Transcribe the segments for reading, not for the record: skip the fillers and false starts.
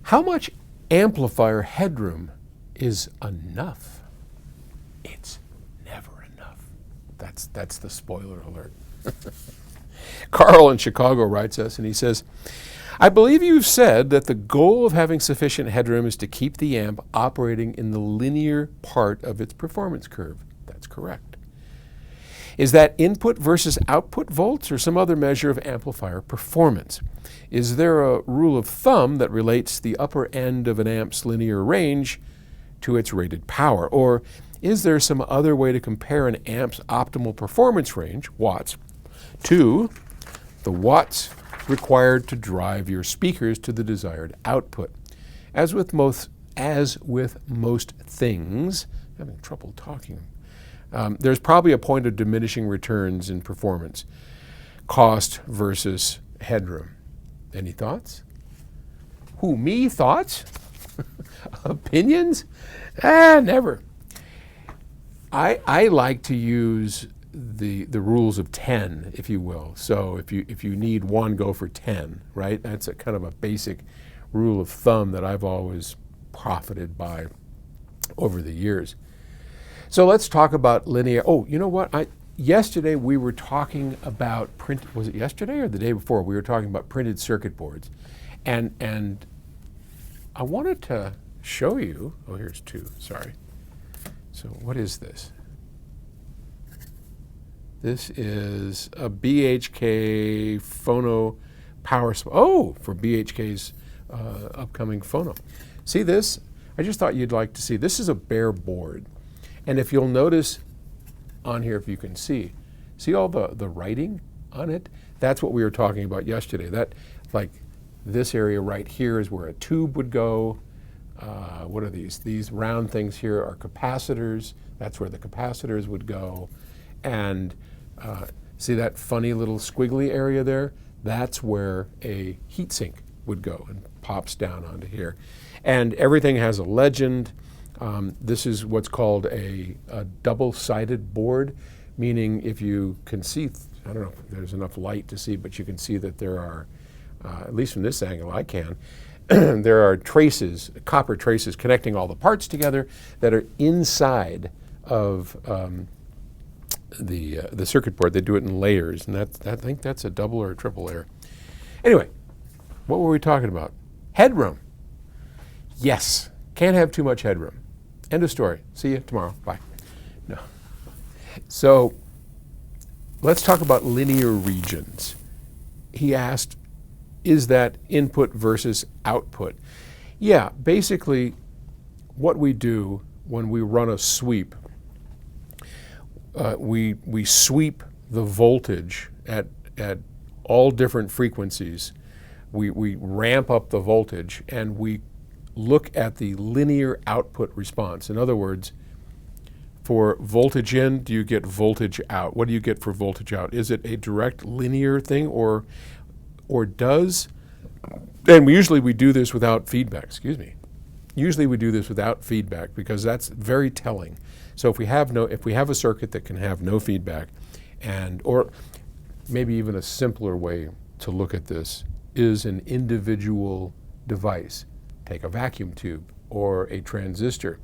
How much amplifier headroom is enough? It's never enough. That's the spoiler alert. Carl in Chicago writes us, and he says, I believe you've said that the goal of having sufficient headroom is to keep the amp operating in the linear part of its performance curve. That's correct. Is that input versus output volts or some other measure of amplifier performance? Is there a rule of thumb that relates the upper end of an amp's linear range to its rated power? Or is there some other way to compare an amp's optimal performance range, watts, to the watts required to drive your speakers to the desired output? As with most things, I'm having trouble talking. There's probably a point of diminishing returns in performance, cost versus headroom. Any thoughts? Who, me? Thoughts? Opinions? Never. I like to use the rules of 10, if you will. So if you need one, go for 10, right? That's a kind of a basic rule of thumb that I've always profited by over the years. So let's talk about linear. Oh, you know what? Yesterday we were talking about was it yesterday or the day before? We were talking about printed circuit boards. And I wanted to show you, oh, here's two, sorry. So what is this? This is a BHK phono power supply. Oh, for BHK's upcoming phono. See this? I just thought you'd like to see. This is a bare board. And if you'll notice on here, if you can see all the writing on it? That's what we were talking about yesterday. That, like, this area right here is where a tube would go. What are these? These round things here are capacitors. That's where the capacitors would go. And see that funny little squiggly area there? That's where a heatsink would go and pops down onto here. And everything has a legend. This is what's called a double-sided board, meaning if you can see, I don't know if there's enough light to see, but you can see that there are, at least from this angle I can, there are traces, copper traces connecting all the parts together that are inside of the circuit board. They do it in layers, and I think that's a double or a triple layer. Anyway, what were we talking about? Headroom. Yes, can't have too much headroom. End of story. See you tomorrow. Bye. No. So let's talk about linear regions. He asked, is that input versus output? Yeah, basically what we do when we run a sweep, we sweep the voltage at all different frequencies. We ramp up the voltage and we look at the linear output response. In other words, for voltage in, do you get voltage out? What do you get for voltage out? Is it a direct linear thing or does, and usually we do this without feedback, Usually we do this without feedback because that's very telling. So if we have a circuit that can have no feedback, or maybe even a simpler way to look at this is an individual device. Take a vacuum tube or a transistor.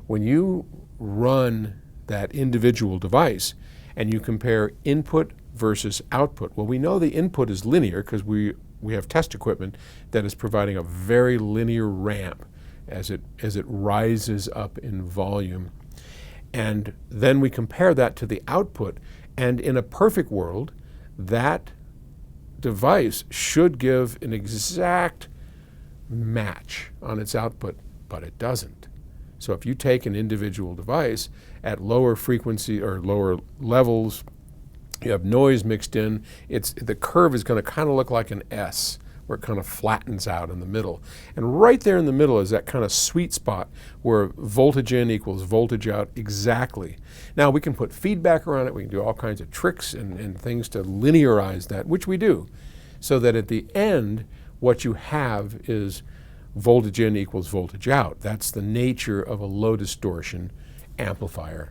When you run that individual device and you compare input versus output, well, we know the input is linear because we have test equipment that is providing a very linear ramp as it rises up in volume. And then we compare that to the output, and in a perfect world, that device should give an exact match on its output, but it doesn't. So if you take an individual device at lower frequency or lower levels, you have noise mixed in, the curve is going to kind of look like an S, where it kind of flattens out in the middle. And right there in the middle is that kind of sweet spot where voltage in equals voltage out exactly. Now we can put feedback around it, we can do all kinds of tricks and things to linearize that, which we do, so that at the end, what you have is voltage in equals voltage out. That's the nature of a low distortion amplifier.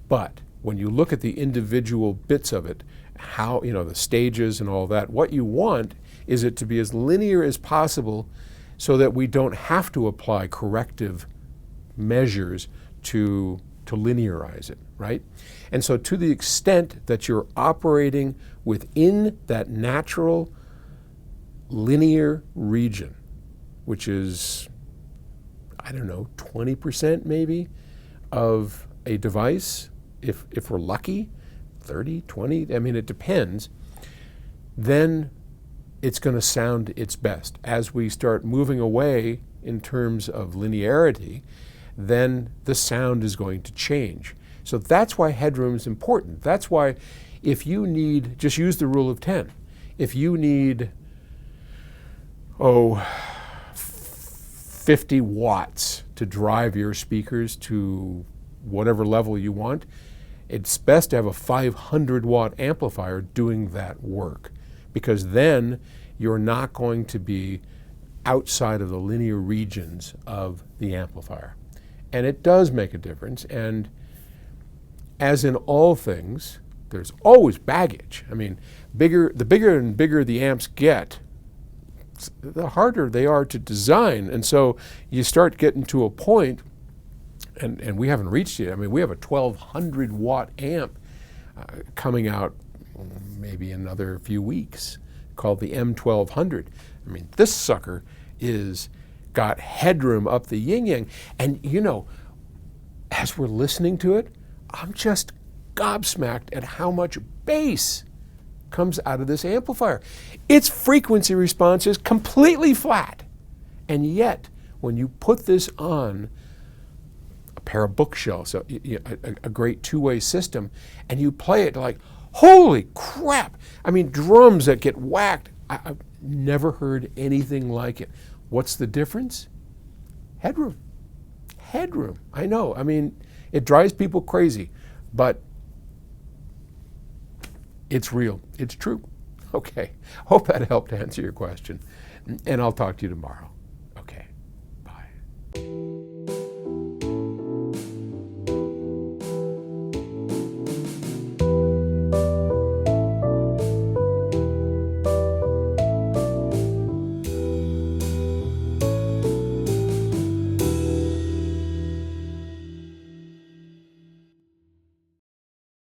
But when you look at the individual bits of it, the stages and all that, what you want is it to be as linear as possible so that we don't have to apply corrective measures to linearize it, right? And so to the extent that you're operating within that natural linear region, which is, I don't know, 20% maybe of a device, if we're lucky, 30, 20, I mean, it depends, then it's going to sound its best. As we start moving away in terms of linearity, then the sound is going to change. So that's why headroom is important. That's why if you need, just use the rule of 10. If you need, 50 watts to drive your speakers to whatever level you want, it's best to have a 500 watt amplifier doing that work, because then you're not going to be outside of the linear regions of the amplifier. And it does make a difference, and as in all things, there's always baggage. I mean, the bigger and bigger the amps get, the harder they are to design. And so you start getting to a point, and we haven't reached it. I mean, we have a 1200 watt amp coming out maybe another few weeks called the M1200. I mean, this sucker is got headroom up the yin-yang. And you know, as we're listening to it, I'm just gobsmacked at how much bass comes out of this amplifier. Its frequency response is completely flat. And yet, when you put this on a pair of bookshelves, so a great two-way system, and you play it like, holy crap! I mean, drums that get whacked. I've never heard anything like it. What's the difference? Headroom. Headroom. I know. I mean, it drives people crazy, but it's real. It's true. Okay. Hope that helped answer your question, and I'll talk to you tomorrow.